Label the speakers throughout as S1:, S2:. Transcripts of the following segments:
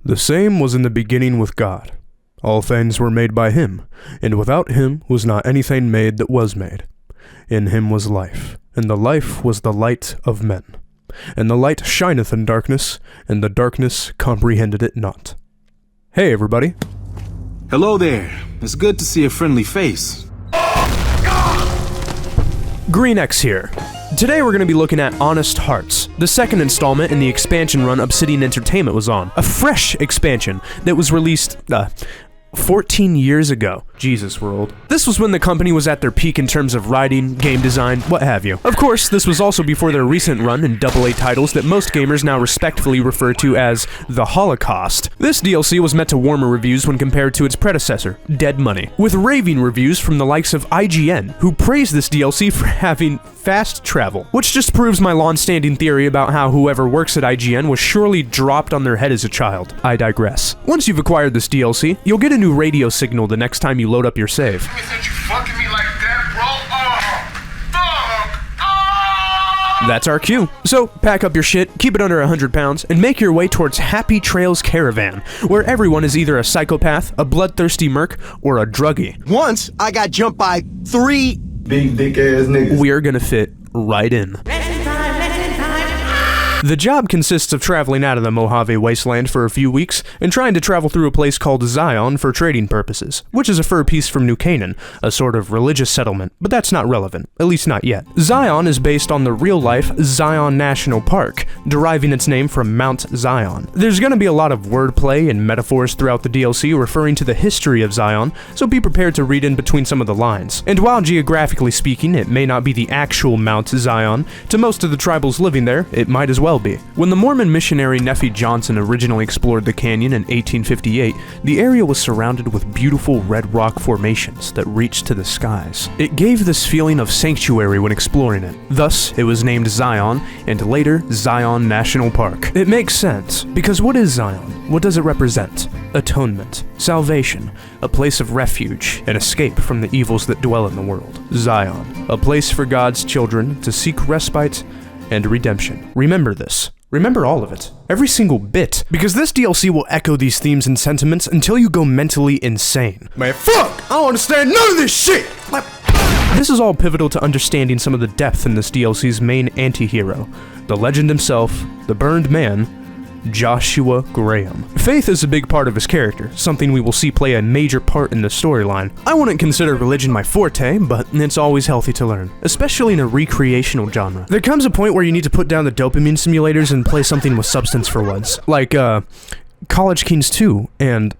S1: The same was in the beginning with God. All things were made by him, and without him was not anything made that was made. In him was life, and the life was the light of men. And the light shineth in darkness, and the darkness comprehended it not. Hey, everybody.
S2: Hello there. It's good to see a friendly face.
S1: Green X here. Today we're going to be looking at Honest Hearts, the second installment in the expansion run Obsidian Entertainment was on. A fresh expansion that was released, 14 years ago. Jesus, we're old. This was when the company was at their peak in terms of writing, game design, what have you. Of course, this was also before their recent run in AA titles that most gamers now respectfully refer to as the Holocaust. This DLC was met to warmer reviews when compared to its predecessor, Dead Money, with raving reviews from the likes of IGN, who praised this DLC for having fast travel, which just proves my long-standing theory about how whoever works at IGN was surely dropped on their head as a child. I digress. Once you've acquired this DLC, you'll get a new radio signal the next time you load up your save. That's our cue. So, pack up your shit, keep it under 100 pounds, and make your way towards Happy Trails Caravan, where everyone is either a psychopath, a bloodthirsty merc, or a druggie.
S3: Once, I got jumped by 3
S4: big dick ass niggas.
S1: We're gonna fit right in. The job consists of traveling out of the Mojave wasteland for a few weeks and trying to travel through a place called Zion for trading purposes, which is a fur piece from New Canaan, a sort of religious settlement, but that's not relevant, at least not yet. Zion is based on the real-life Zion National Park, deriving its name from Mount Zion. There's gonna be a lot of wordplay and metaphors throughout the DLC referring to the history of Zion, so be prepared to read in between some of the lines. And while geographically speaking, it may not be the actual Mount Zion, to most of the tribals living there, it might as well be. When the Mormon missionary Nephi Johnson originally explored the canyon in 1858, the area was surrounded with beautiful red rock formations that reached to the skies. It gave this feeling of sanctuary when exploring it. Thus, it was named Zion, and later, Zion National Park. It makes sense, because what is Zion? What does it represent? Atonement, salvation, a place of refuge, and escape from the evils that dwell in the world. Zion, a place for God's children to seek respite and redemption. Remember this. Remember all of it. Every single bit. Because this DLC will echo these themes and sentiments until you go mentally insane.
S4: Man, fuck! I don't understand none of this shit!
S1: This is all pivotal to understanding some of the depth in this DLC's main anti-hero, the legend himself, the burned man, Joshua Graham. Faith is a big part of his character, something we will see play a major part in the storyline. I wouldn't consider religion my forte, but it's always healthy to learn, especially in a recreational genre. There comes a point where you need to put down the dopamine simulators and play something with substance for once, like College Kings 2 and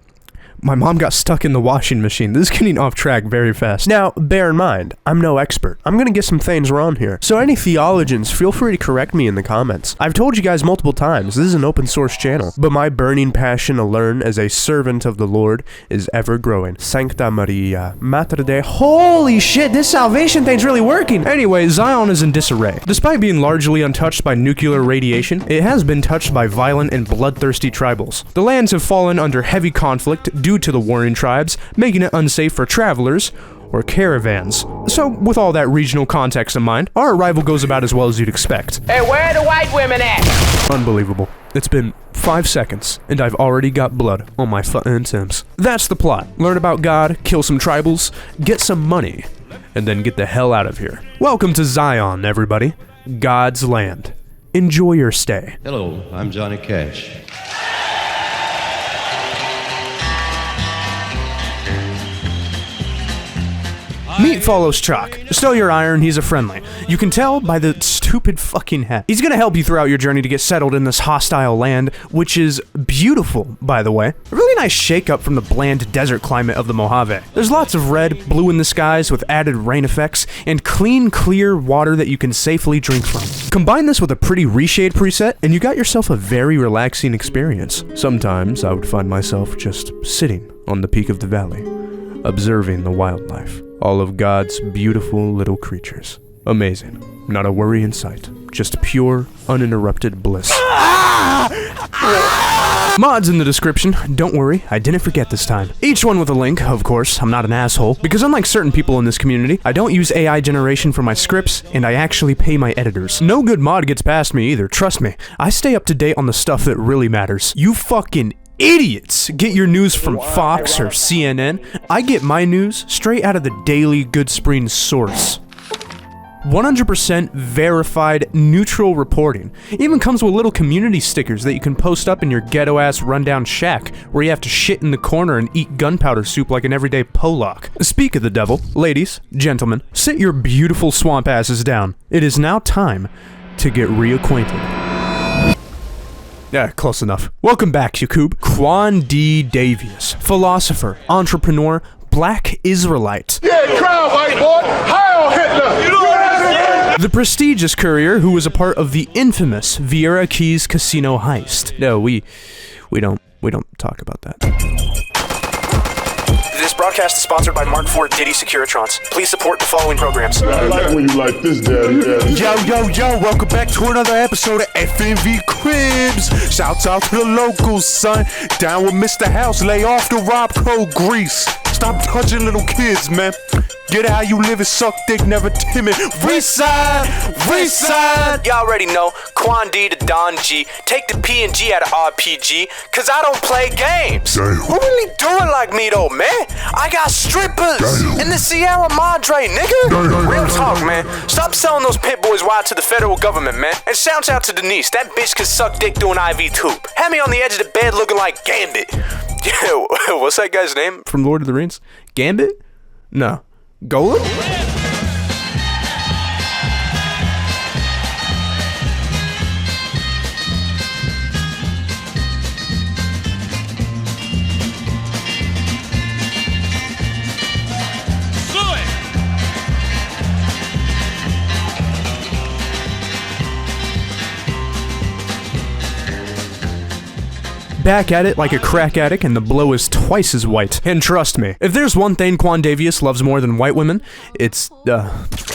S1: my mom got stuck in the washing machine. This is getting off track very fast.
S5: Now, bear in mind, I'm no expert. I'm gonna get some things wrong here. So any theologians, feel free to correct me in the comments. I've told you guys multiple times, this is an open source channel, but my burning passion to learn as a servant of the Lord is ever growing. Sancta Maria, Mater Dei. Holy shit, this salvation thing's really working!
S1: Anyway, Zion is in disarray. Despite being largely untouched by nuclear radiation, it has been touched by violent and bloodthirsty tribals. The lands have fallen under heavy conflict due to the warring tribes, making it unsafe for travelers or caravans. So, with all that regional context in mind, our arrival goes about as well as you'd expect.
S6: Hey, where are the white women at?
S1: Unbelievable. It's been 5 seconds, and I've already got blood on my fucking Timbs. That's the plot. Learn about God, kill some tribals, get some money, and then get the hell out of here. Welcome to Zion, everybody. God's land. Enjoy your stay.
S7: Hello, I'm Johnny Cash.
S1: Meat follows chalk. Stow your iron, he's a friendly. You can tell by the stupid fucking hat. He's gonna help you throughout your journey to get settled in this hostile land, which is beautiful, by the way. A really nice shake-up from the bland desert climate of the Mojave. There's lots of red, blue in the skies with added rain effects, and clean, clear water that you can safely drink from. Combine this with a pretty reshade preset, and you got yourself a very relaxing experience. Sometimes I would find myself just sitting on the peak of the valley, observing the wildlife. All of God's beautiful little creatures. Amazing. Not a worry in sight. Just pure, uninterrupted bliss. Mods in the description. Don't worry, I didn't forget this time. Each one with a link, of course. I'm not an asshole. Because unlike certain people in this community, I don't use AI generation for my scripts, and I actually pay my editors. No good mod gets past me either, trust me. I stay up to date on the stuff that really matters. You fucking idiots get your news from Fox or CNN. I get my news straight out of the Daily Good Spring source. 100% verified, neutral reporting. Even comes with little community stickers that you can post up in your ghetto-ass rundown shack where you have to shit in the corner and eat gunpowder soup like an everyday Polak. Speak of the devil, ladies, gentlemen, sit your beautiful swamp asses down. It is now time to get reacquainted. Yeah, close enough. Welcome back, Yakub. Quan D. Davies, philosopher, entrepreneur, black Israelite.
S8: Yeah, crowd, white boy. Heil Hitler!
S1: The prestigious courier who was a part of the infamous Vieira Keys casino heist. No, we don't talk about that. This broadcast is sponsored by Mark IV Diddy Securitrons. Please support the following programs.
S8: I like when you like this, Daddy.
S4: Yo, welcome back to another episode of FNV Cribs. Shouts out to the locals, son. Down with Mr. House, lay off the Rob Crow grease. Stop touching little kids, man. Get how you live and suck dick, never timid. Reside.
S1: Y'all already know, Quan D to Don G. Take the P and G out of RPG, cause I don't play games.
S8: Damn.
S1: Who really do it like me though, man? I got strippers in the Sierra Madre, nigga. Real talk, man. Stop selling those pit boys wide to the federal government, man. And shouts out to Denise. That bitch can suck dick through an IV tube. Had me on the edge of the bed looking like Gambit. Yo, what's that guy's name from Lord of the Rings? Gambit? No. Golem? Back at it like a crack addict, and the blow is twice as white. And trust me, if there's one thing Quan Davies loves more than white women, it's, Lale-lule-lo.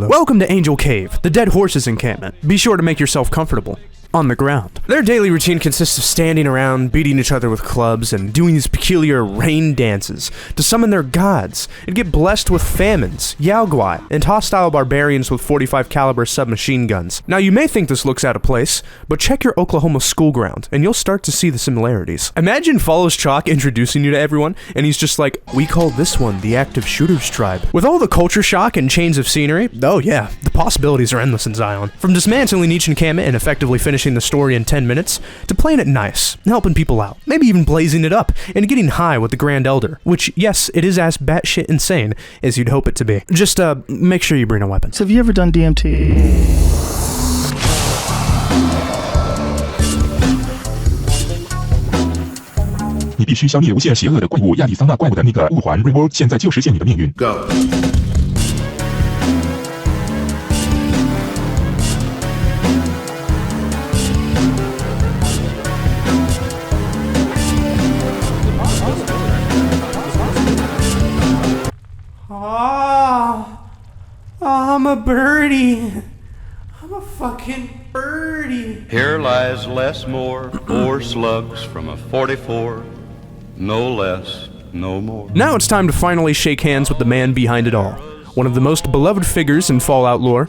S1: Welcome to Angel Cave, the dead horses encampment. Be sure to make yourself comfortable on the ground. Their daily routine consists of standing around, beating each other with clubs, and doing these peculiar rain dances to summon their gods and get blessed with famines, yaoguai, and hostile barbarians with 45 caliber submachine guns. Now you may think this looks out of place, but check your Oklahoma school ground and you'll start to see the similarities. Imagine Follows Chalk introducing you to everyone and he's just like, we call this one the active shooters tribe. With all the culture shock and change of scenery, oh yeah, the possibilities are endless in Zion. From dismantling each encampment and effectively finishing the story in 10 minutes, to playing it nice, helping people out, maybe even blazing it up, and getting high with the Grand Elder, which, yes, it is as batshit insane as you'd hope it to be. Just, make sure you bring a weapon.
S9: So have you ever done DMT?
S10: 你必须消灭无限邪恶的怪物亚利桑那怪物的那个物环 Reward 现在就实现你的命运。Go。
S1: I'm a birdie. I'm a fucking birdie.
S7: Here lies less more, 4 slugs from a 44. No less, no more.
S1: Now it's time to finally shake hands with the man behind it all. One of the most beloved figures in Fallout lore,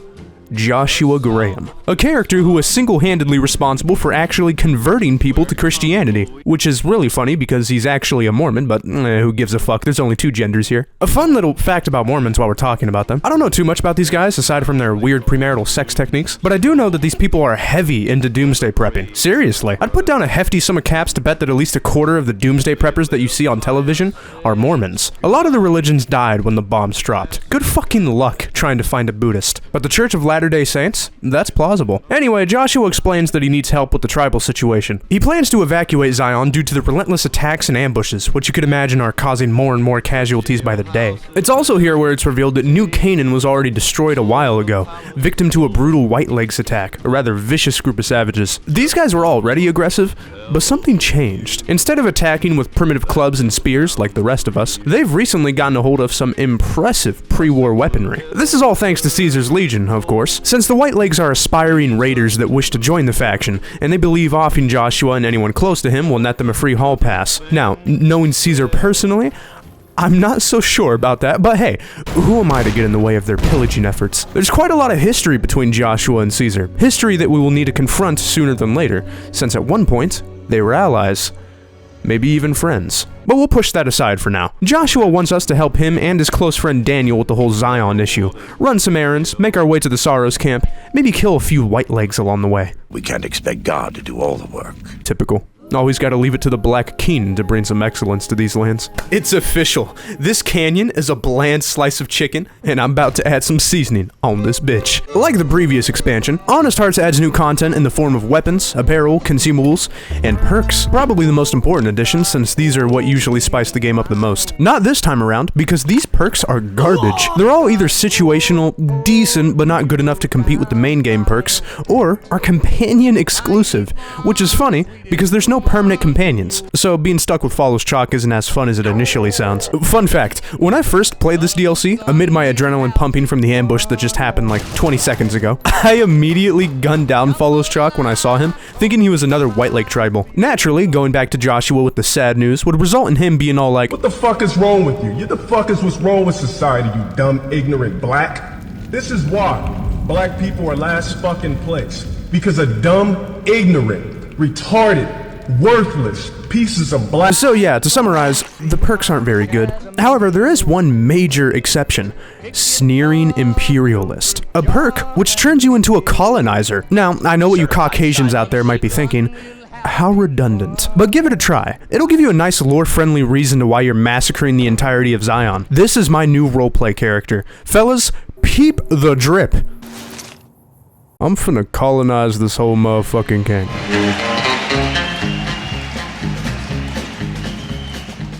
S1: Joshua Graham, a character who was single-handedly responsible for actually converting people to Christianity, which is really funny because he's actually a Mormon, but who gives a fuck, there's only 2 genders here. A fun little fact about Mormons while we're talking about them. I don't know too much about these guys aside from their weird premarital sex techniques, but I do know that these people are heavy into doomsday prepping. Seriously, I'd put down a hefty sum of caps to bet that at least a quarter of the doomsday preppers that you see on television are Mormons. A lot of the religions died when the bombs dropped. Good fucking luck trying to find a Buddhist. But the Church of Latter-day Saints? That's plausible. Anyway, Joshua explains that he needs help with the tribal situation. He plans to evacuate Zion due to the relentless attacks and ambushes, which you could imagine are causing more and more casualties by the day. It's also here where it's revealed that New Canaan was already destroyed a while ago, victim to a brutal White Legs attack, a rather vicious group of savages. These guys were already aggressive, but something changed. Instead of attacking with primitive clubs and spears like the rest of us, they've recently gotten a hold of some impressive pre-war weaponry. This is all thanks to Caesar's Legion, of course, since the White Legs are aspiring raiders that wish to join the faction, and they believe offing Joshua and anyone close to him will net them a free hall pass. Now, knowing Caesar personally, I'm not so sure about that, but hey, who am I to get in the way of their pillaging efforts? There's quite a lot of history between Joshua and Caesar, history that we will need to confront sooner than later, since at one point, they were allies, maybe even friends. But we'll push that aside for now. Joshua wants us to help him and his close friend Daniel with the whole Zion issue, run some errands, make our way to the Sorrows camp, maybe kill a few white legs along the way.
S9: We can't expect God to do all the work.
S1: Typical. Always gotta leave it to the Black King to bring some excellence to these lands. It's official. This canyon is a bland slice of chicken, and I'm about to add some seasoning on this bitch. Like the previous expansion, Honest Hearts adds new content in the form of weapons, apparel, consumables, and perks. Probably the most important addition, since these are what usually spice the game up the most. Not this time around, because these perks are garbage. They're all either situational, decent, but not good enough to compete with the main game perks, or are companion exclusive, which is funny, because there's no permanent companions, so being stuck with Follows Chalk isn't as fun as it initially sounds. Fun fact, when I first played this DLC, amid my adrenaline pumping from the ambush that just happened like 20 seconds ago, I immediately gunned down Follows Chalk when I saw him, thinking he was another White Lake tribal. Naturally, going back to Joshua with the sad news would result in him being all like,
S8: What the fuck is wrong with you? You the fuck is what's wrong with society, you dumb, ignorant black? This is why black people are last fucking place. Because of dumb, ignorant, retarded, worthless pieces of black.
S1: So yeah, to summarize, the perks aren't very good. However, there is one major exception. Sneering Imperialist. A perk which turns you into a colonizer. Now, I know what you Caucasians out there might be thinking. How redundant. But give it a try. It'll give you a nice lore-friendly reason to why you're massacring the entirety of Zion. This is my new roleplay character. Fellas, peep the drip. I'm finna colonize this whole motherfucking king.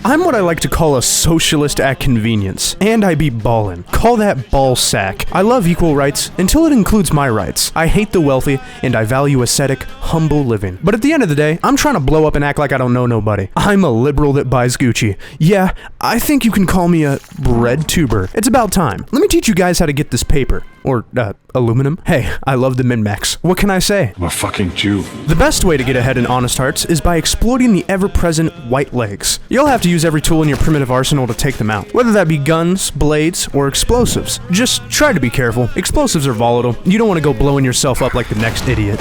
S1: I'm what I like to call a socialist at convenience, and I be ballin'. Call that ball sack. I love equal rights, until it includes my rights. I hate the wealthy, and I value ascetic, humble living. But at the end of the day, I'm trying to blow up and act like I don't know nobody. I'm a liberal that buys Gucci. Yeah, I think you can call me a bread tuber. It's about time. Let me teach you guys how to get this paper. Or, aluminum. Hey, I love the min-max. What can I say?
S8: I'm a fucking Jew.
S1: The best way to get ahead in Honest Hearts is by exploiting the ever-present white legs. You'll have to use every tool in your primitive arsenal to take them out, whether that be guns, blades, or explosives. Just try to be careful. Explosives are volatile. You don't want to go blowing yourself up like the next idiot.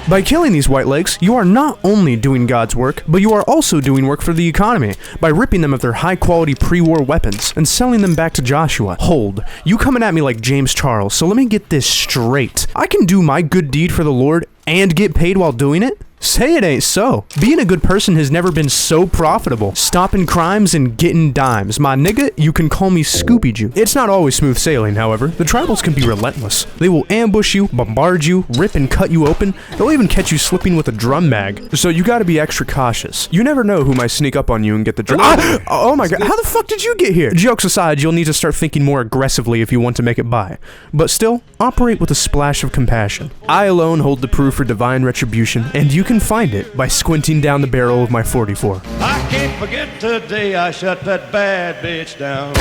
S1: By killing these white legs, you are not only doing God's work, but you are also doing work for the economy by ripping them of their high-quality pre-war weapons and selling them back to Joshua. Hold, you coming at me like James Charles, so let me get this straight. I can do my good deed for the Lord and get paid while doing it? Say it ain't so. Being a good person has never been so profitable. Stopping crimes and getting dimes. My nigga, you can call me Scooby Jew. It's not always smooth sailing, however. The tribals can be relentless. They will ambush you, bombard you, rip and cut you open. They'll even catch you slipping with a drum mag. So you gotta be extra cautious. You never know who might sneak up on you and get the drum. Oh my god, how the fuck did you get here? Jokes aside, you'll need to start thinking more aggressively if you want to make it by. But still, operate with a splash of compassion. I alone hold the proof for divine retribution, and you can find it by squinting down the barrel of my 44.
S11: I can't forget the day I shut that bad bitch down.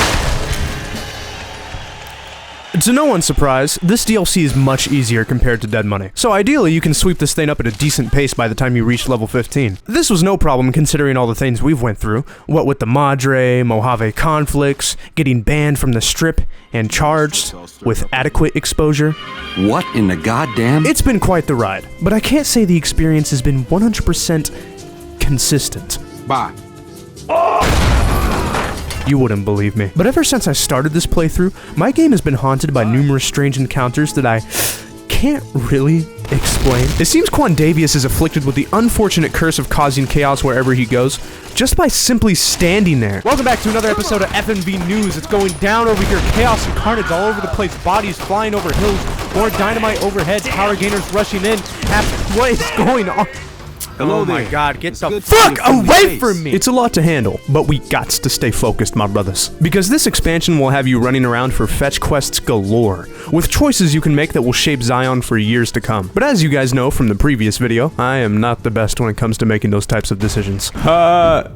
S1: To no one's surprise, this DLC is much easier compared to Dead Money. So ideally, you can sweep this thing up at a decent pace by the time you reach level 15. This was no problem considering all the things we've went through, what with the Madre, Mojave Conflicts, getting banned from the strip, and charged with adequate exposure.
S3: What in the goddamn?
S1: It's been quite the ride, but I can't say the experience has been 100% consistent.
S2: Bye.
S1: You wouldn't believe me. But ever since I started this playthrough, my game has been haunted by numerous strange encounters that I can't really explain. It seems Quandavius is afflicted with the unfortunate curse of causing chaos wherever he goes, just by simply standing there. Welcome back to another episode of FNV News. It's going down over here. Chaos and carnage all over the place. Bodies flying over hills. More dynamite overhead. Power gainers rushing in. What is going on?
S2: Hello
S1: oh my
S2: there.
S1: god, get
S2: It's
S1: the
S2: good to
S1: fuck
S2: see you
S1: away
S2: face.
S1: from me! It's a lot to handle, but we gots to stay focused, my brothers. Because this expansion will have you running around for fetch quests galore, with choices you can make that will shape Zion for years to come. But as you guys know from the previous video, I am not the best when it comes to making those types of decisions.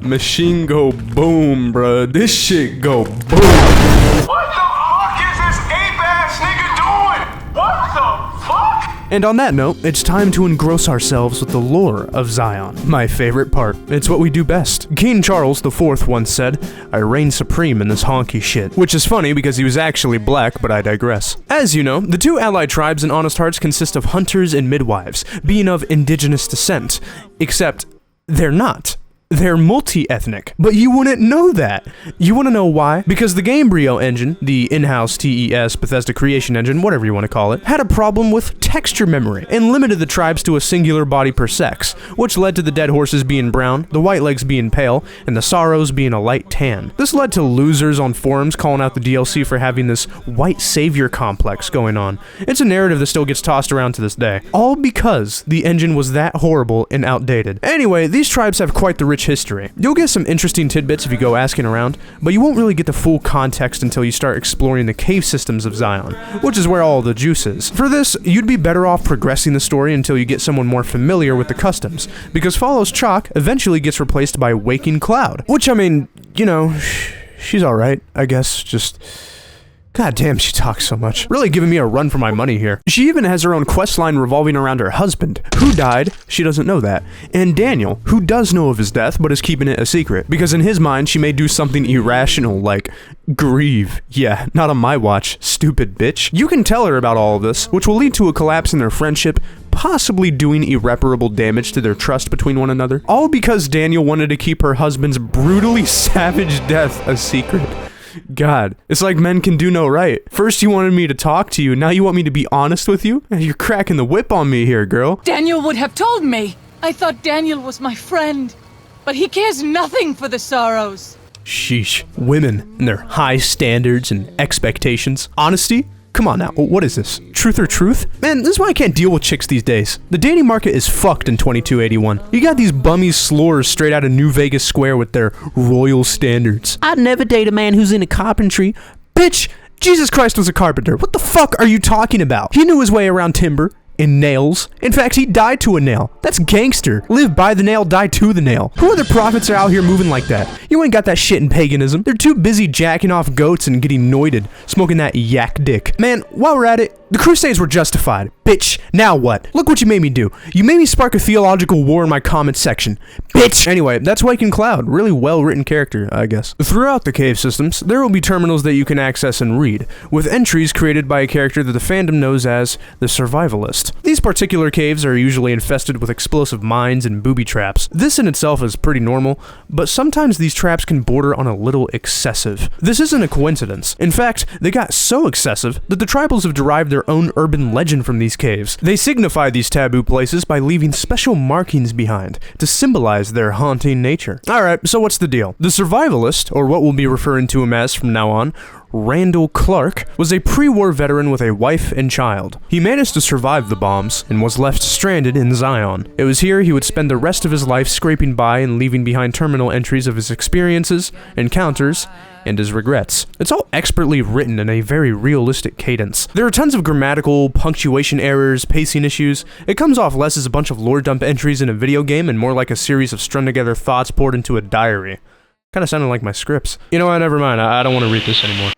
S1: Machine go boom, bruh. This shit go boom.
S8: What the fuck is this ape-ass nigga doing? What the fuck?
S1: And on that note, it's time to engross ourselves with the lore of Zion. My favorite part. It's what we do best. King Charles IV once said, "I reign supreme in this honky shit." Which is funny because he was actually black, but I digress. As you know, the two allied tribes in Honest Hearts consist of hunters and midwives, being of indigenous descent. Except, they're not. They're multi-ethnic, but you wouldn't know that. You want to know why? Because the Gamebryo engine, the in-house TES Bethesda creation engine, whatever you want to call it, had a problem with texture memory and limited the tribes to a singular body per sex, which led to the dead horses being brown, the white legs being pale, and the sorrows being a light tan. This led to losers on forums calling out the DLC for having this white savior complex going on. It's a narrative that still gets tossed around to this day, all because the engine was that horrible and outdated. Anyway, these tribes have quite the rich history. You'll get some interesting tidbits if you go asking around, but you won't really get the full context until you start exploring the cave systems of Zion, which is where all the juice is. For this, you'd be better off progressing the story until you get someone more familiar with the customs, because Follow's Chalk eventually gets replaced by Waking Cloud, which, I mean, you know, she's alright, I guess, just... God damn, she talks so much. Really giving me a run for my money here. She even has her own questline revolving around her husband, who died, she doesn't know that, and Daniel, who does know of his death but is keeping it a secret, because in his mind she may do something irrational like grieve. Yeah, not on my watch, stupid bitch. You can tell her about all of this, which will lead to a collapse in their friendship, possibly doing irreparable damage to their trust between one another, all because Daniel wanted to keep her husband's brutally savage death a secret. God, it's like men can do no right. First you wanted me to talk to you, now you want me to be honest with you? You're cracking the whip on me here, girl.
S12: Daniel would have told me. I thought Daniel was my friend, but he cares nothing for the sorrows.
S1: Sheesh. Women and their high standards and expectations. Honesty? Come on now, what is this? Truth or truth? Man, this is why I can't deal with chicks these days. The dating market is fucked in 2281. You got these bummy slurs straight out of New Vegas Square with their royal standards. I'd never date a man who's into carpentry. Bitch, Jesus Christ was a carpenter. What the fuck are you talking about? He knew his way around timber and nails. In fact, he died to a nail. That's gangster. Live by the nail, die to the nail. Who other prophets are out here moving like that? You ain't got that shit in paganism. They're too busy jacking off goats and getting noited, smoking that yak dick. Man, while we're at it, the Crusades were justified. Bitch, now what? Look what you made me do. You made me spark a theological war in my comment section. Bitch! Anyway, that's Waking Cloud. Really well-written character, I guess. Throughout the cave systems, there will be terminals that you can access and read, with entries created by a character that the fandom knows as the Survivalist. These particular caves are usually infested with explosive mines and booby traps. This in itself is pretty normal, but sometimes these traps can border on a little excessive. This isn't a coincidence. In fact, they got so excessive that the tribals have derived their own urban legend from these caves. They signify these taboo places by leaving special markings behind to symbolize their haunting nature. Alright, so what's the deal? The Survivalist, or what we'll be referring to him as from now on, Randall Clark, was a pre-war veteran with a wife and child. He managed to survive the bombs and was left stranded in Zion. It was here he would spend the rest of his life scraping by and leaving behind terminal entries of his experiences, encounters, and his regrets. It's all expertly written in a very realistic cadence. There are tons of grammatical, punctuation errors, pacing issues. It comes off less as a bunch of lore dump entries in a video game and more like a series of strung together thoughts poured into a diary. Kinda sounded like my scripts. You know what, never mind, I don't want to read this anymore.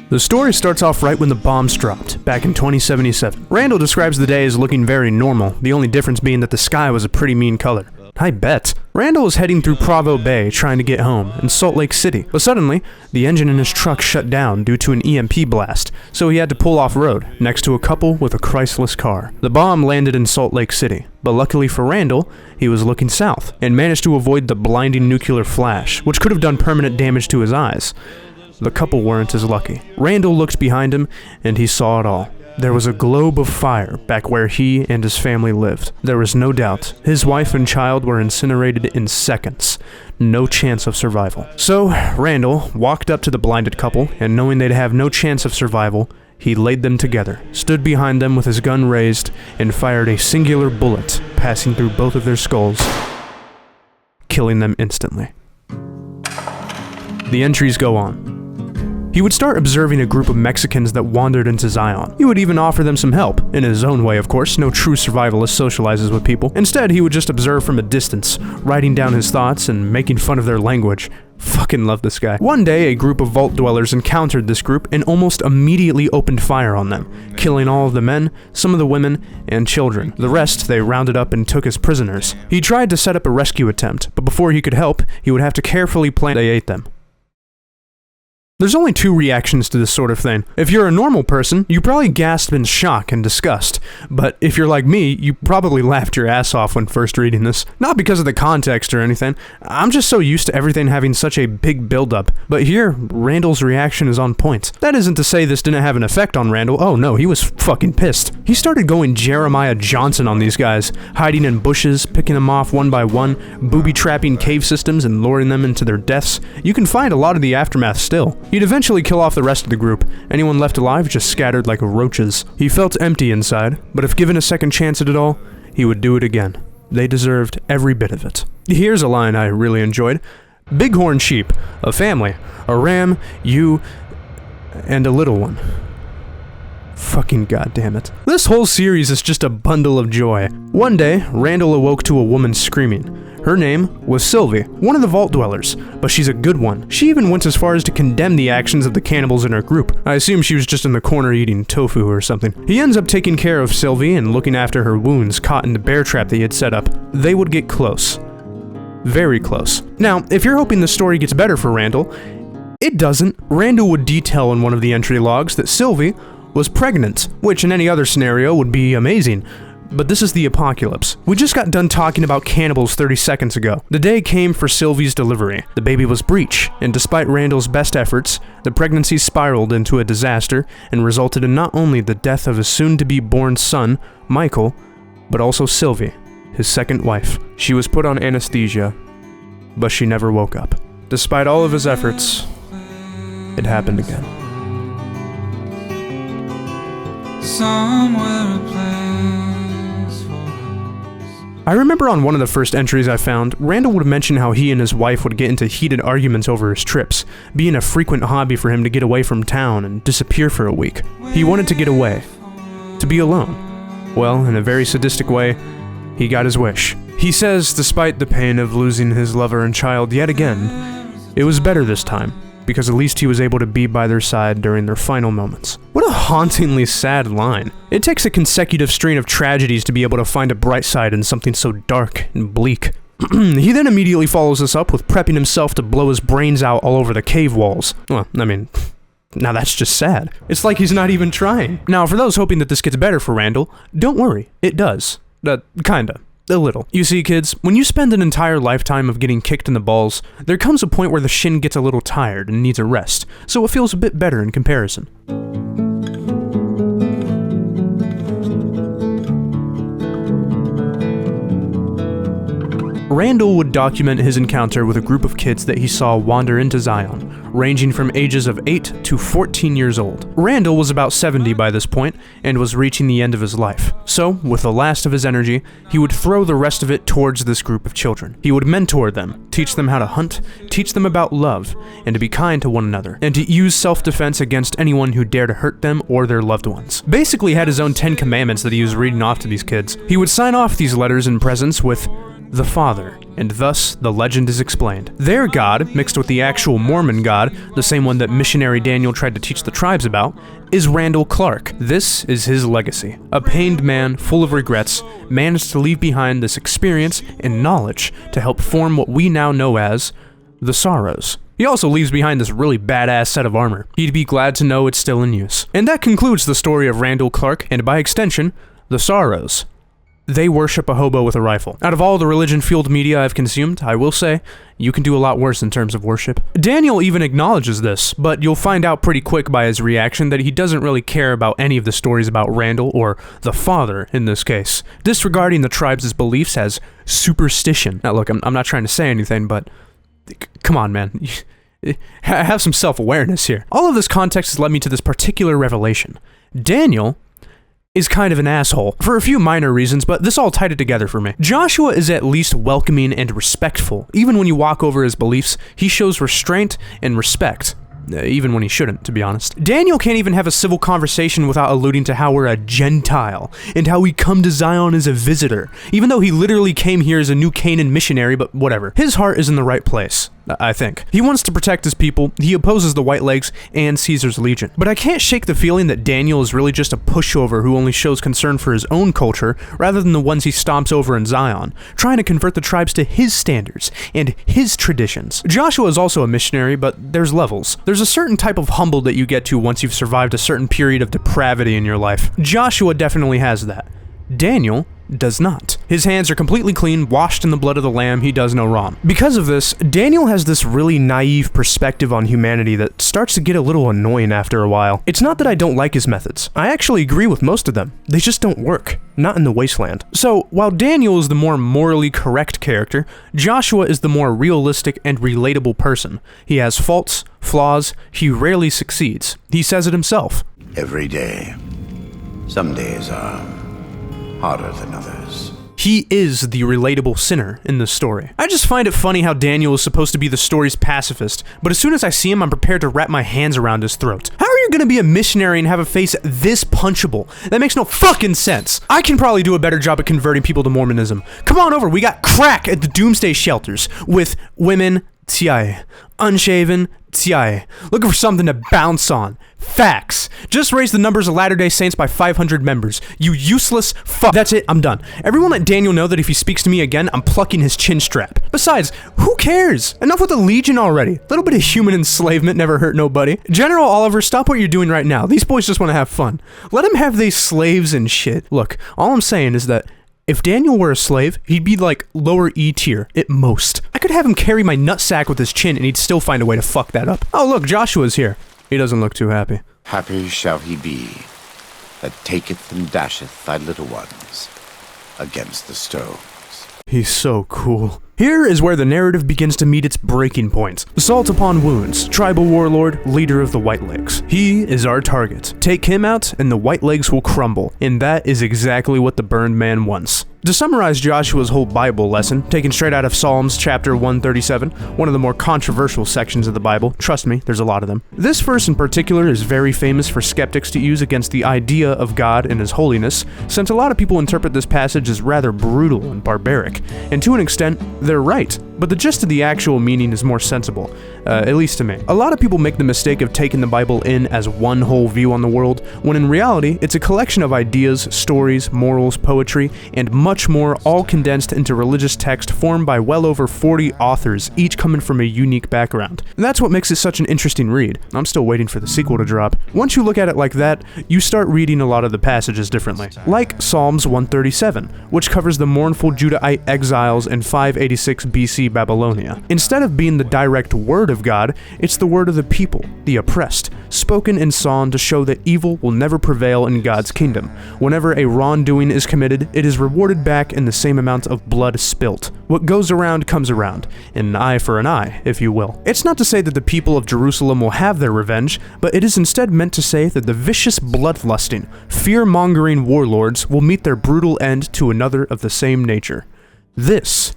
S1: The story starts off right when the bombs dropped, back in 2077. Randall describes the day as looking very normal, the only difference being that the sky was a pretty mean color. I bet. Randall is heading through Provo Bay trying to get home, in Salt Lake City, but suddenly, the engine in his truck shut down due to an EMP blast, so he had to pull off-road, next to a couple with a Chrysless car. The bomb landed in Salt Lake City, but luckily for Randall, he was looking south, and managed to avoid the blinding nuclear flash, which could have done permanent damage to his eyes. The couple weren't as lucky. Randall looked behind him, and he saw it all. There was a globe of fire back where he and his family lived. There was no doubt. His wife and child were incinerated in seconds. No chance of survival. So, Randall walked up to the blinded couple, and knowing they'd have no chance of survival, he laid them together, stood behind them with his gun raised, and fired a singular bullet, passing through both of their skulls, killing them instantly. The entries go on. He would start observing a group of Mexicans that wandered into Zion. He would even offer them some help, in his own way of course. No true survivalist socializes with people. Instead, he would just observe from a distance, writing down his thoughts and making fun of their language. Fucking love this guy. One day, a group of vault dwellers encountered this group and almost immediately opened fire on them, killing all of the men, some of the women, and children. The rest they rounded up and took as prisoners. He tried to set up a rescue attempt, but before he could help, he would have to carefully plan they ate them. There's only two reactions to this sort of thing. If you're a normal person, you probably gasped in shock and disgust. But if you're like me, you probably laughed your ass off when first reading this. Not because of the context or anything. I'm just so used to everything having such a big build-up. But here, Randall's reaction is on point. That isn't to say this didn't have an effect on Randall. Oh no, he was fucking pissed. He started going Jeremiah Johnson on these guys, hiding in bushes, picking them off one by one, booby-trapping cave systems and luring them into their deaths. You can find a lot of the aftermath still. He'd eventually kill off the rest of the group. Anyone left alive just scattered like roaches. He felt empty inside, but if given a second chance at it all, he would do it again. They deserved every bit of it. Here's a line I really enjoyed. Bighorn sheep, a family, a ram, you, and a little one. Fucking goddamn it. This whole series is just a bundle of joy. One day, Randall awoke to a woman screaming. Her name was Sylvie, one of the vault dwellers, but she's a good one. She even went as far as to condemn the actions of the cannibals in her group. I assume she was just in the corner eating tofu or something. He ends up taking care of Sylvie and looking after her wounds caught in the bear trap that he had set up. They would get close. Very close. Now, if you're hoping the story gets better for Randall, it doesn't. Randall would detail in one of the entry logs that Sylvie was pregnant, which in any other scenario would be amazing. But this is the apocalypse. We just got done talking about cannibals 30 seconds ago. The day came for Sylvie's delivery. The baby was breech, and despite Randall's best efforts, the pregnancy spiraled into a disaster and resulted in not only the death of his soon-to-be-born son, Michael, but also Sylvie, his second wife. She was put on anesthesia, but she never woke up. Despite all of his efforts, it happened again. Somewhere a place. I remember on one of the first entries I found, Randall would mention how he and his wife would get into heated arguments over his trips, being a frequent hobby for him to get away from town and disappear for a week. He wanted to get away, to be alone. Well, in a very sadistic way, he got his wish. He says, despite the pain of losing his lover and child yet again, it was better this time, because at least he was able to be by their side during their final moments. What a hauntingly sad line. It takes a consecutive string of tragedies to be able to find a bright side in something so dark and bleak. He then immediately follows this up with prepping himself to blow his brains out all over the cave walls. Well, I mean, now that's just sad. It's like he's not even trying. Now, for those hoping that this gets better for Randall, don't worry, it does. Kinda. A little. You see, kids, when you spend an entire lifetime of getting kicked in the balls, there comes a point where the shin gets a little tired and needs a rest, so it feels a bit better in comparison. Randall would document his encounter with a group of kids that he saw wander into Zion, ranging from ages of 8 to 14 years old. Randall was about 70 by this point, and was reaching the end of his life. So, with the last of his energy, he would throw the rest of it towards this group of children. He would mentor them, teach them how to hunt, teach them about love, and to be kind to one another, and to use self-defense against anyone who dared to hurt them or their loved ones. Basically had his own 10 commandments that he was reading off to these kids. He would sign off these letters and presents with the Father, and thus the legend is explained. Their God, mixed with the actual Mormon God, the same one that missionary Daniel tried to teach the tribes about, is Randall Clark. This is his legacy. A pained man, full of regrets, managed to leave behind this experience and knowledge to help form what we now know as the Sorrows. He also leaves behind this really badass set of armor. He'd be glad to know it's still in use. And that concludes the story of Randall Clark, and by extension, the Sorrows. They worship a hobo with a rifle. Out of all the religion-fueled media I've consumed, I will say, you can do a lot worse in terms of worship. Daniel even acknowledges this, but you'll find out pretty quick by his reaction that he doesn't really care about any of the stories about Randall, or the Father in this case, disregarding the tribe's beliefs as superstition. Now look, I'm not trying to say anything, but come on, man. Have some self-awareness here. All of this context has led me to this particular revelation. Daniel is kind of an asshole, for a few minor reasons, but this all tied it together for me. Joshua is at least welcoming and respectful. Even when you walk over his beliefs, he shows restraint and respect. even when he shouldn't, to be honest. Daniel can't even have a civil conversation without alluding to how we're a Gentile, and how we come to Zion as a visitor, even though he literally came here as a New Canaan missionary, but whatever. His heart is in the right place, I think. He wants to protect his people, he opposes the Whitelegs and Caesar's Legion. But I can't shake the feeling that Daniel is really just a pushover who only shows concern for his own culture, rather than the ones he stomps over in Zion, trying to convert the tribes to his standards and his traditions. Joshua is also a missionary, but there's levels. There's a certain type of humble that you get to once you've survived a certain period of depravity in your life. Joshua definitely has that. Daniel does not. His hands are completely clean, washed in the blood of the Lamb, he does no wrong. Because of this, Daniel has this really naive perspective on humanity that starts to get a little annoying after a while. It's not that I don't like his methods. I actually agree with most of them. They just don't work. Not in the Wasteland. So, while Daniel is the more morally correct character, Joshua is the more realistic and relatable person. He has faults, flaws, he rarely succeeds. He says it himself.
S9: Every day. Some days are harder than others.
S1: He is the relatable sinner in this story. I just find it funny how Daniel is supposed to be the story's pacifist, but as soon as I see him, I'm prepared to wrap my hands around his throat. How are you gonna be a missionary and have a face this punchable? That makes no fucking sense. I can probably do a better job at converting people to Mormonism. Come on over, we got crack at the doomsday shelters with women, tiae, unshaven, tiae, looking for something to bounce on. Facts. Just raise the numbers of Latter-day Saints by 500 members. You useless fuck. That's it, I'm done. Everyone let Daniel know that if he speaks to me again, I'm plucking his chin strap. Besides, who cares? Enough with the Legion already. A little bit of human enslavement never hurt nobody. General Oliver, stop what you're doing right now. These boys just want to have fun. Let them have these slaves and shit. Look, all I'm saying is that if Daniel were a slave, he'd be like lower E tier, at most. I could have him carry my nutsack with his chin and he'd still find a way to fuck that up. Oh look, Joshua's here. He doesn't look too happy.
S9: Happy shall he be that taketh and dasheth thy little ones against the stones.
S1: He's so cool. Here is where the narrative begins to meet its breaking point. Salt Upon Wounds, tribal warlord, leader of the Whitelegs. He is our target. Take him out and the Whitelegs will crumble. And that is exactly what the burned man wants. To summarize Joshua's whole Bible lesson, taken straight out of Psalms chapter 137, one of the more controversial sections of the Bible, trust me, there's a lot of them. This verse in particular is very famous for skeptics to use against the idea of God and his holiness, since a lot of people interpret this passage as rather brutal and barbaric, and to an extent, they're right, but the gist of the actual meaning is more sensible, at least to me. A lot of people make the mistake of taking the Bible in as one whole view on the world, when in reality, it's a collection of ideas, stories, morals, poetry, and much more, all condensed into religious text formed by well over 40 authors, each coming from a unique background. That's what makes it such an interesting read. I'm still waiting for the sequel to drop. Once you look at it like that, you start reading a lot of the passages differently. Like Psalms 137, which covers the mournful Judahite exiles in 586 BC Babylonia. Instead of being the direct word of God, it's the word of the people, the oppressed, spoken in song to show that evil will never prevail in God's kingdom. Whenever a wrongdoing is committed, it is rewarded back in the same amount of blood spilt. What goes around comes around, an eye for an eye, if you will. It's not to say that the people of Jerusalem will have their revenge, but it is instead meant to say that the vicious, bloodlusting, fear-mongering warlords will meet their brutal end to another of the same nature. This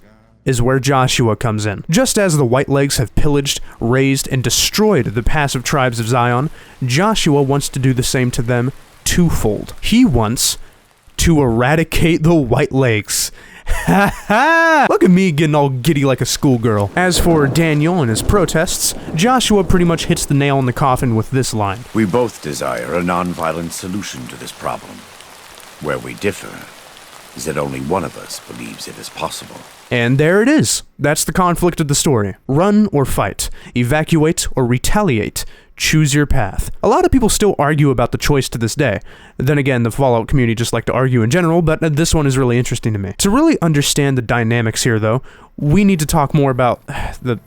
S1: is where Joshua comes in. Just as the Whitelegs have pillaged, razed, and destroyed the passive tribes of Zion, Joshua wants to do the same to them twofold. He wants to eradicate the Whitelegs. Ha ha! Look at me getting all giddy like a schoolgirl. As for Daniel and his protests, Joshua pretty much hits the nail in the coffin with this line.
S9: We both desire a non-violent solution to this problem. Where we differ is that only one of us believes it is possible.
S1: And there it is. That's the conflict of the story. Run or fight. Evacuate or retaliate. Choose your path. A lot of people still argue about the choice to this day. Then again, the Fallout community just like to argue in general, but this one is really interesting to me. To really understand the dynamics here, though, we need to talk more about the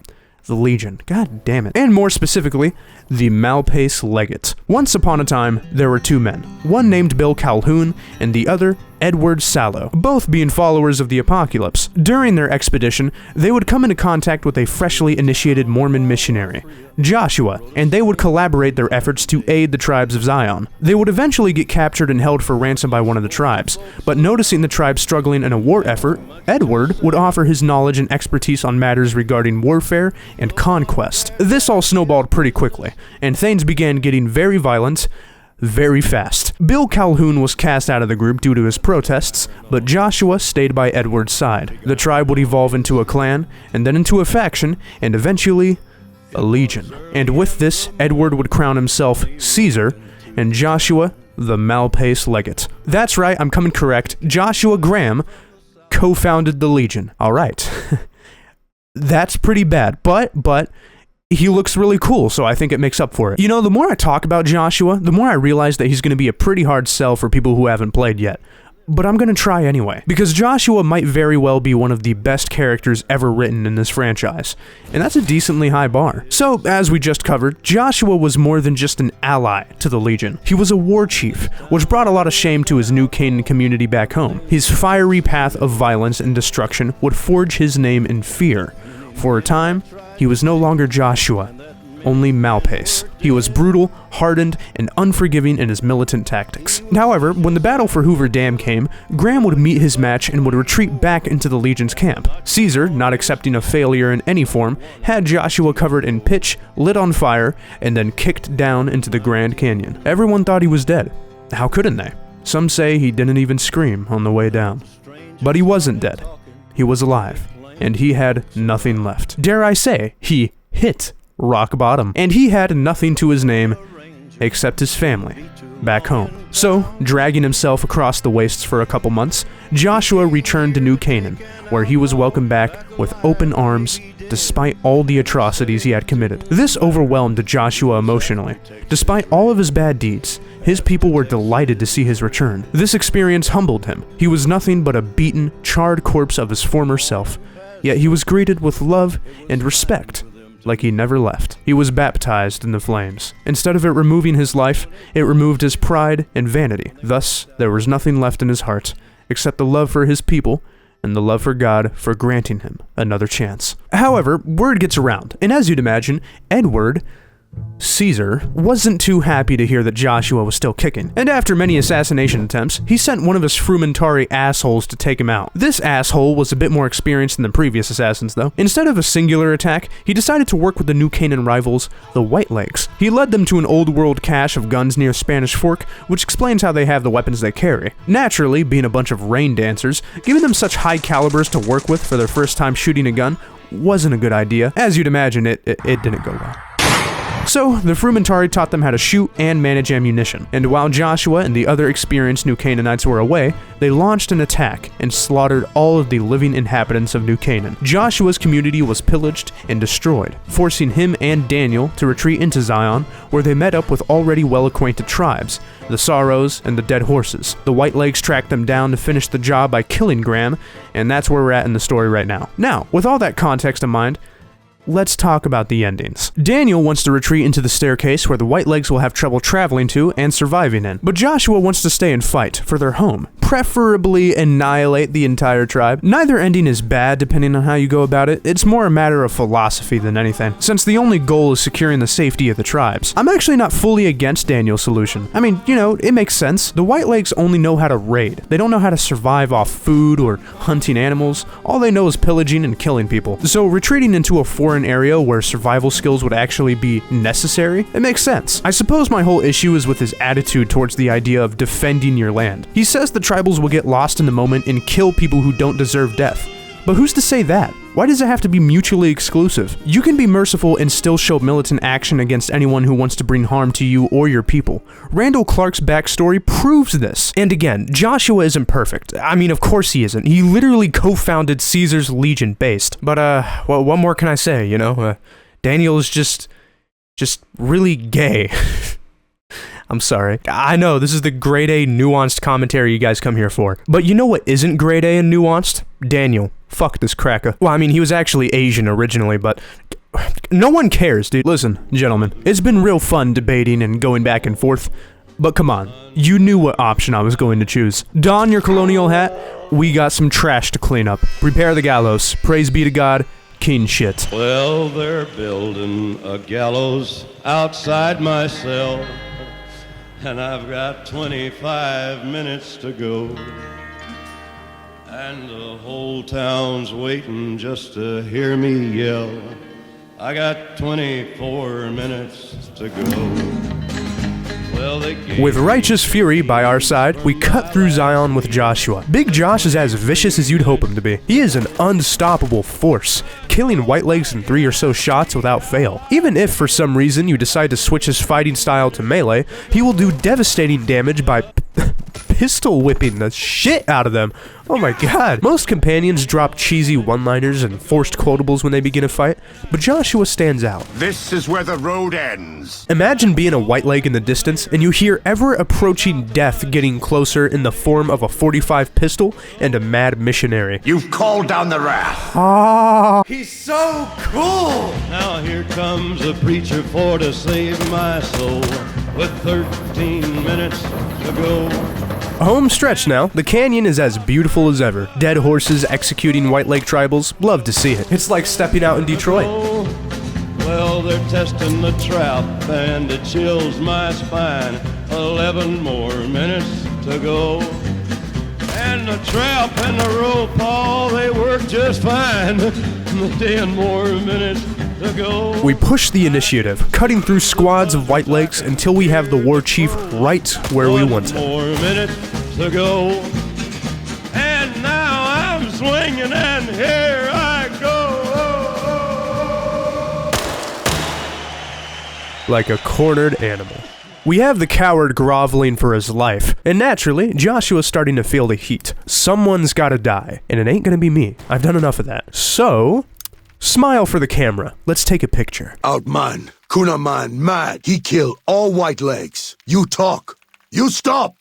S1: Legion. God damn it. And more specifically, the Malpace Legate. Once upon a time, there were two men. One named Bill Calhoun, and the other Edward Sallow, both being followers of the apocalypse. During their expedition, they would come into contact with a freshly initiated Mormon missionary, Joshua, and they would collaborate their efforts to aid the tribes of Zion. They would eventually get captured and held for ransom by one of the tribes, but noticing the tribe struggling in a war effort, Edward would offer his knowledge and expertise on matters regarding warfare and conquest. This all snowballed pretty quickly, and things began getting very violent very fast. Bill Calhoun was cast out of the group due to his protests, but Joshua stayed by Edward's side. The tribe would evolve into a clan, and then into a faction, and eventually a legion. And with this, Edward would crown himself Caesar, and Joshua the Malpace Legate. That's right, I'm coming correct. Joshua Graham co-founded the legion. Alright. That's pretty bad, but he looks really cool, so I think it makes up for it. You know, the more I talk about Joshua, the more I realize that he's going to be a pretty hard sell for people who haven't played yet. But I'm going to try anyway, because Joshua might very well be one of the best characters ever written in this franchise, and that's a decently high bar. So, as we just covered, Joshua was more than just an ally to the Legion. He was a war chief, which brought a lot of shame to his New Canaan community back home. His fiery path of violence and destruction would forge his name in fear. For a time, he was no longer Joshua, only Malpace. He was brutal, hardened, and unforgiving in his militant tactics. However, when the battle for Hoover Dam came, Graham would meet his match and would retreat back into the Legion's camp. Caesar, not accepting a failure in any form, had Joshua covered in pitch, lit on fire, and then kicked down into the Grand Canyon. Everyone thought he was dead. How couldn't they? Some say he didn't even scream on the way down. But he wasn't dead. He was alive. And he had nothing left. Dare I say, he hit rock bottom. And he had nothing to his name except his family back home. So, dragging himself across the wastes for a couple months, Joshua returned to New Canaan, where he was welcomed back with open arms despite all the atrocities he had committed. This overwhelmed Joshua emotionally. Despite all of his bad deeds, his people were delighted to see his return. This experience humbled him. He was nothing but a beaten, charred corpse of his former self. Yet he was greeted with love and respect, like he never left. He was baptized in the flames. Instead of it removing his life, it removed his pride and vanity. Thus, there was nothing left in his heart, except the love for his people and the love for God for granting him another chance. However, word gets around, and as you'd imagine, Edward Caesar wasn't too happy to hear that Joshua was still kicking, and after many assassination attempts, he sent one of his frumentari assholes to take him out. This asshole was a bit more experienced than the previous assassins, though. Instead of a singular attack, he decided to work with the New Canaan rivals, the Whitelegs. He led them to an old world cache of guns near Spanish Fork, which explains how they have the weapons they carry. Naturally, being a bunch of rain dancers, giving them such high calibers to work with for their first time shooting a gun wasn't a good idea. As you'd imagine, it didn't go well. So, the Frumentari taught them how to shoot and manage ammunition, and while Joshua and the other experienced New Canaanites were away, they launched an attack and slaughtered all of the living inhabitants of New Canaan. Joshua's community was pillaged and destroyed, forcing him and Daniel to retreat into Zion, where they met up with already well-acquainted tribes, the Sorrows and the Dead Horses. The Whitelegs tracked them down to finish the job by killing Graham, and that's where we're at in the story right now. Now, with all that context in mind, let's talk about the endings. Daniel wants to retreat into the staircase where the Whitelegs will have trouble traveling to and surviving in, but Joshua wants to stay and fight for their home, preferably annihilate the entire tribe. Neither ending is bad depending on how you go about it. It's more a matter of philosophy than anything, since the only goal is securing the safety of the tribes. I'm actually not fully against Daniel's solution. I mean, you know, it makes sense. The Whitelegs only know how to raid. They don't know how to survive off food or hunting animals. All they know is pillaging and killing people. So retreating into a foreign area where survival skills would actually be necessary, it makes sense. I suppose my whole issue is with his attitude towards the idea of defending your land. He says the tribals will get lost in the moment and kill people who don't deserve death. But who's to say that? Why does it have to be mutually exclusive? You can be merciful and still show militant action against anyone who wants to bring harm to you or your people. Randall Clark's backstory proves this. And again, Joshua isn't perfect. I mean, of course he isn't. He literally co-founded Caesar's Legion based. But, well, what more can I say, you know? Daniel is just really gay. I'm sorry. I know, this is the grade A nuanced commentary you guys come here for. But you know what isn't grade A and nuanced? Daniel. Fuck this cracker. Well, I mean, he was actually Asian originally, but no one cares, dude. Listen, gentlemen, it's been real fun debating and going back and forth, But come on, you knew what option I was going to choose. Don your colonial hat, we got some trash to clean up. Prepare the gallows. Praise be to God, king shit.
S11: Well, they're building a gallows outside my cell, and I've got 25 minutes to go. And the whole town's waiting just to hear me yell. I got 24 minutes to go. Well,
S5: with righteous fury by our side, we cut through Zion with Joshua. Big Josh is as vicious as you'd hope him to be. He is an unstoppable force, killing whitelegs in 3 or so shots without fail. Even if for some reason you decide to switch his fighting style to melee, he will do devastating damage by pistol whipping the shit out of them. Oh my god. Most companions drop cheesy one-liners and forced quotables when they begin a fight, but Joshua stands out.
S9: This is where the road ends.
S5: Imagine being a whiteleg in the distance and you hear ever-approaching death getting closer in the form of a .45 pistol and a mad missionary.
S9: You've called down the wrath.
S5: Ah.
S11: He's so cool! Now here comes a preacher for to save my soul, with 13 minutes to go.
S5: A home stretch now. The canyon is as beautiful as ever. Dead horses executing whiteleg tribals. Love to see it. It's like stepping out in Detroit.
S11: Well, they're testing the trap and it chills my spine. 11 more minutes to go. And the trap and the rope, all they work just fine. 10 more minutes to go.
S5: We push the initiative, cutting through squads of whitelegs until we have the war chief right where we want him.
S11: 1 more minutes to go. And now I'm swinging and here I go.
S5: Like a cornered animal. We have the coward groveling for his life, and naturally, Joshua's starting to feel the heat. Someone's gotta die, and it ain't gonna be me. I've done enough of that. So, smile for the camera. Let's take a picture.
S13: Outman, Kunaman, mad. He kill all whitelegs. You talk. You stop.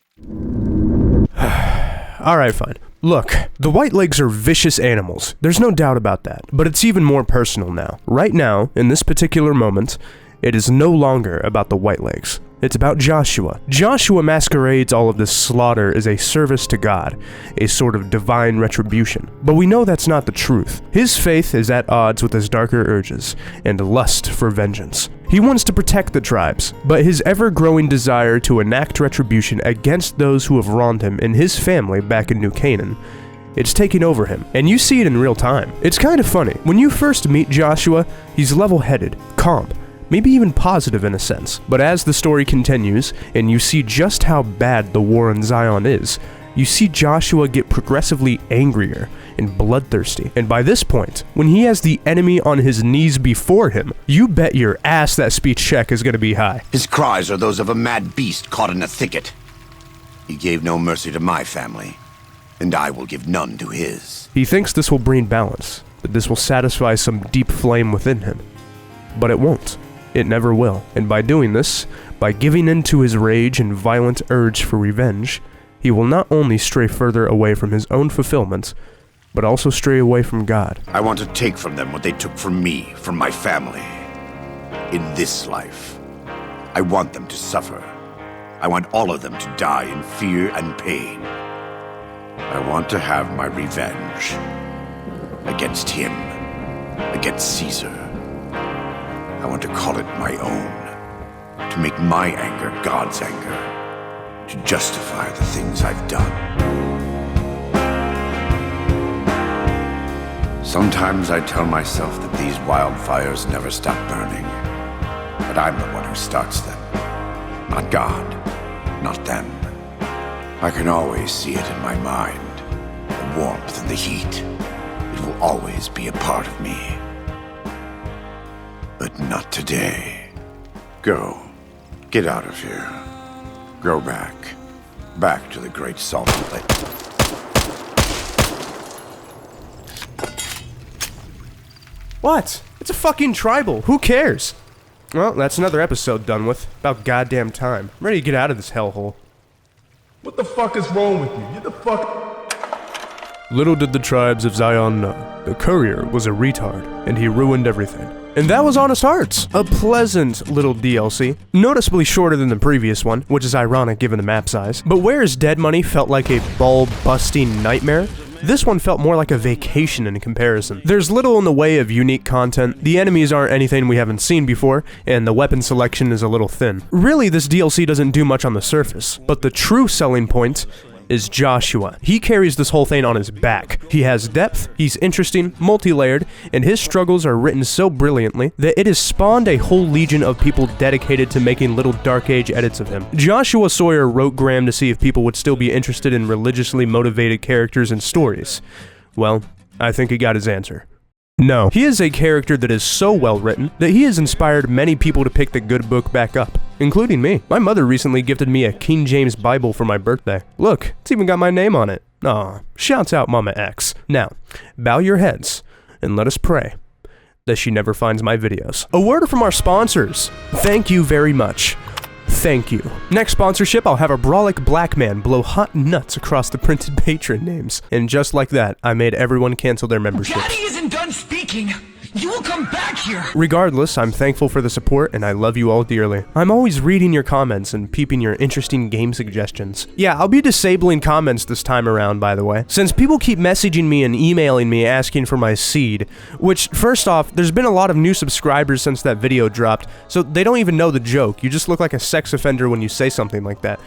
S5: Alright, fine. Look, the whitelegs are vicious animals. There's no doubt about that. But it's even more personal now. Right now, in this particular moment, it is no longer about the whitelegs. It's about Joshua. Joshua masquerades all of this slaughter as a service to God, a sort of divine retribution. But we know that's not the truth. His faith is at odds with his darker urges and lust for vengeance. He wants to protect the tribes, but his ever-growing desire to enact retribution against those who have wronged him and his family back in New Canaan, it's taking over him, and you see it in real time. It's kind of funny. When you first meet Joshua, he's level-headed, calm, maybe even positive in a sense. But as the story continues, and you see just how bad the war in Zion is, you see Joshua get progressively angrier and bloodthirsty. And by this point, when he has the enemy on his knees before him, you bet your ass that speech check is gonna be high.
S9: His cries are those of a mad beast caught in a thicket. He gave no mercy to my family, and I will give none to his.
S5: He thinks this will bring balance, that this will satisfy some deep flame within him. But it won't. It never will. And by doing this, by giving in to his rage and violent urge for revenge, he will not only stray further away from his own fulfillment, but also stray away from God.
S9: I want to take from them what they took from me, from my family. In this life, I want them to suffer. I want all of them to die in fear and pain. I want to have my revenge. Against him. Against Caesar. I want to call it my own. To make my anger God's anger. To justify the things I've done. Sometimes I tell myself that these wildfires never stop burning. But I'm the one who starts them. Not God. Not them. I can always see it in my mind. The warmth and the heat. It will always be a part of me. But not today. Go. Get out of here. Go back. Back to the Great Salt Lake.
S5: What? It's a fucking tribal. Who cares? Well, that's another episode done with. About goddamn time. I'm ready to get out of this hellhole.
S8: What the fuck is wrong with you? Get the fuck...
S5: Little did the tribes of Zion know, the courier was a retard, and he ruined everything. And that was Honest Hearts, a pleasant little DLC, noticeably shorter than the previous one, which is ironic given the map size. But whereas Dead Money felt like a ball-busting nightmare, this one felt more like a vacation in comparison. There's little in the way of unique content, the enemies aren't anything we haven't seen before, and the weapon selection is a little thin. Really, this DLC doesn't do much on the surface, but the true selling point is Joshua. He carries this whole thing on his back. He has depth, he's interesting, multi-layered, and his struggles are written so brilliantly that it has spawned a whole legion of people dedicated to making little Dark Age edits of him. Joshua Sawyer wrote Graham to see if people would still be interested in religiously motivated characters and stories. Well, I think he got his answer. No. He is a character that is so well written that he has inspired many people to pick the good book back up, including me. My mother recently gifted me a King James Bible for my birthday. Look, it's even got my name on it. Aw, shouts out Mama X. Now, bow your heads and let us pray that she never finds my videos. A word from our sponsors. Thank you very much. Thank you. Next sponsorship, I'll have a brolic black man blow hot nuts across the printed patron names. And just like that, I made everyone cancel their memberships.
S14: Daddy isn't done speaking. You will come back here.
S5: Regardless, I'm thankful for the support and I love you all dearly. I'm always reading your comments and peeping your interesting game suggestions. Yeah, I'll be disabling comments this time around, by the way, since people keep messaging me and emailing me asking for my seed, which, first off, there's been a lot of new subscribers since that video dropped, so they don't even know the joke. You just look like a sex offender when you say something like that.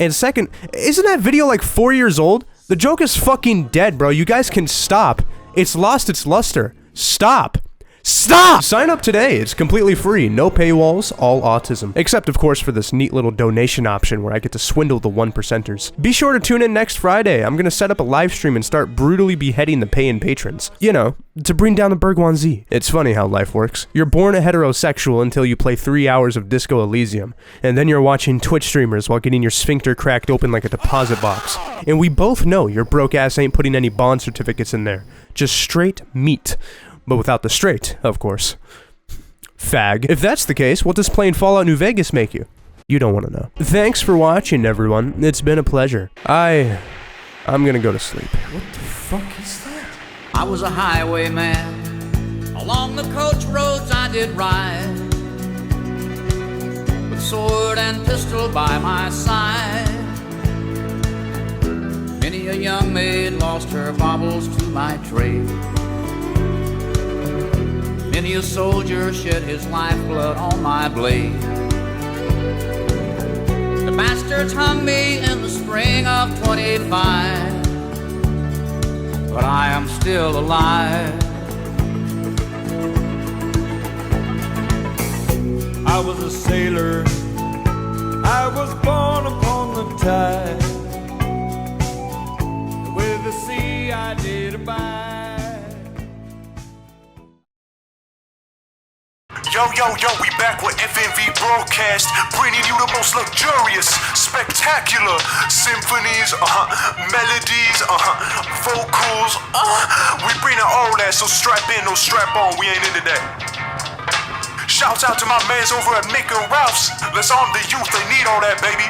S5: And second, isn't that video like 4 years old? The joke is fucking dead, bro. You guys can stop. It's lost its luster. Stop. Stop! Sign up today, it's completely free, no paywalls, all autism. Except of course for this neat little donation option where I get to swindle the 1%ers. Be sure to tune in next Friday, I'm gonna set up a live stream and start brutally beheading the paying patrons. You know, to bring down the bourgeoisie. It's funny how life works. You're born a heterosexual until you play 3 hours of Disco Elysium, and then you're watching Twitch streamers while getting your sphincter cracked open like a deposit box. And we both know your broke ass ain't putting any bond certificates in there. Just straight meat. But without the straight, of course. Fag. If that's the case, what does playing Fallout New Vegas make you? You don't want to know. Thanks for watching, everyone. It's been a pleasure. I'm gonna go to sleep. What the fuck is that?
S15: I was a highwayman. Along the coach roads I did ride, with sword and pistol by my side. Many a young maid lost her baubles to my trade. Many a soldier shed his lifeblood on my blade. The bastards hung me in the spring of 25, but I am still alive.
S11: I was a sailor, I was born upon the tide. With the sea I did abide.
S4: Yo, we back with FNV Broadcast, bringing you the most luxurious, spectacular symphonies, melodies, vocals, we bringing all that, so strap in, no strap on, we ain't into that. Shouts out to my mans over at Mick and Ralph's, let's arm the youth, they need all that, baby.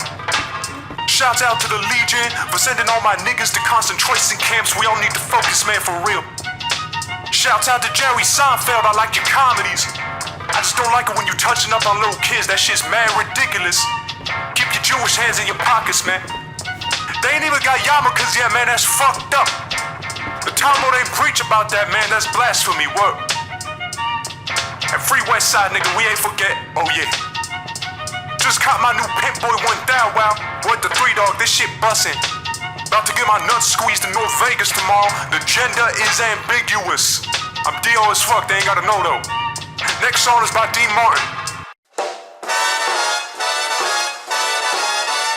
S4: Shouts out to the Legion for sending all my niggas to concentration camps, we all need to focus, man, for real. Shouts out to Jerry Seinfeld, I like your comedies. I just don't like it when you touching up on little kids, that shit's mad ridiculous. Keep your Jewish hands in your pockets, man. They ain't even got yarmulkes yet, man, that's fucked up. The Talmud ain't preach about that, man, that's blasphemy, what? And free West Side, nigga, we ain't forget, oh yeah. Just caught my new Pimp Boy 1000, wow. What the 3 dog, this shit bussin'. About to get my nuts squeezed in North Vegas tomorrow, the gender is ambiguous. I'm D.O. as fuck, they ain't gotta know though. Next song is by D. Martin.